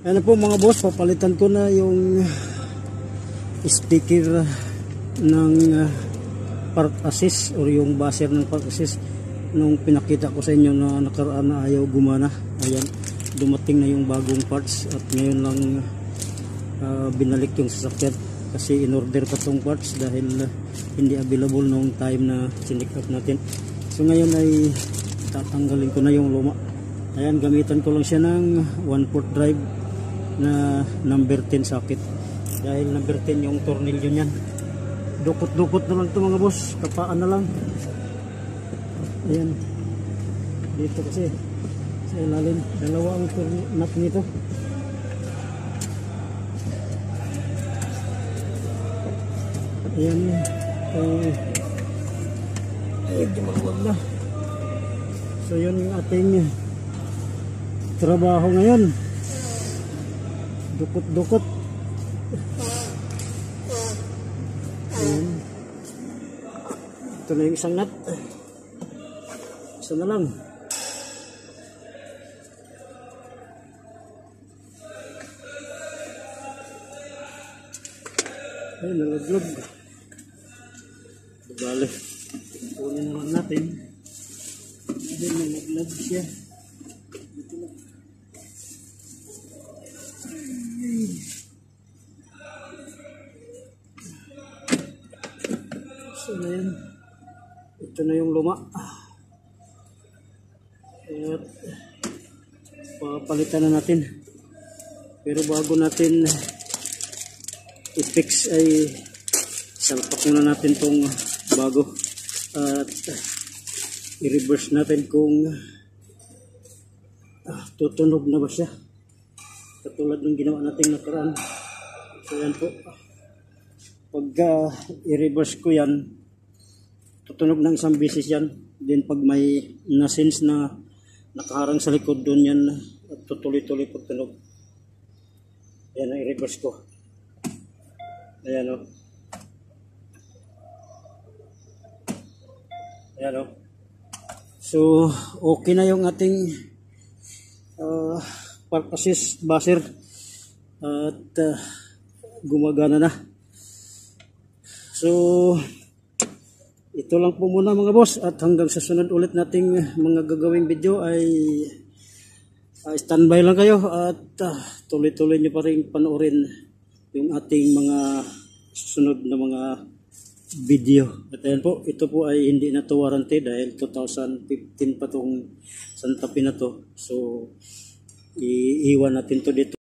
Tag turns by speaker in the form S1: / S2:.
S1: Ayan na po mga boss, papalitan ko na yung speaker ng park assist or yung buzzer ng park assist nung pinakita ko sa inyo na nakaraan na ayaw gumana. Ayan, dumating na yung bagong parts at ngayon lang binalik yung sasakyan kasi in order pa tong parts dahil hindi available noong time na sinik up natin. So ngayon ay tatanggalin ko na yung luma. Ayan, gamitan ko lang siya ng 1/4 drive na number 10 socket dahil number 10 yung tornilyo nyan. Dukot-dukot na lang ito mga boss, kapaan na lang. Ayan, dito kasi sa ilalim, dalawa ang nut nito. Ayan, medyo maluwag na. So yun yung ating trabaho ngayon, dukot-dukot. Ayan, ito na yung isang nut, isa na lang. Ay, nalaglag. Bale, kunin naman natin. Hindi, nalaglag siya. Dito na. So na yan. Ito na yung luma. At papalitan na natin. Pero bago natin i-fix ay salpak muna natin tong bago at i-reverse natin kung tutunog na ba siya katulad ng ginawa natin nakaraan. So yan po, pag i-reverse ko yan, tutunog ng isang beses yan. Then pag may na-sense na nakaharang sa likod doon yan at tutuloy-tuloy pagtunog. Ayan, i-reverse ko. Ayan o. Ayan o. So, okay na yung ating park assist buzzer at gumagana na. So, ito lang po muna mga boss at hanggang sa sunod ulit nating mga gagawing video ay standby lang kayo at tuloy-tuloy nyo pa rin panoorin yung ating mga susunod na mga video. At ayan po, ito po ay hindi na to warranty dahil 2015 pa tong Santa Fe na to. So, iiwan natin to dito.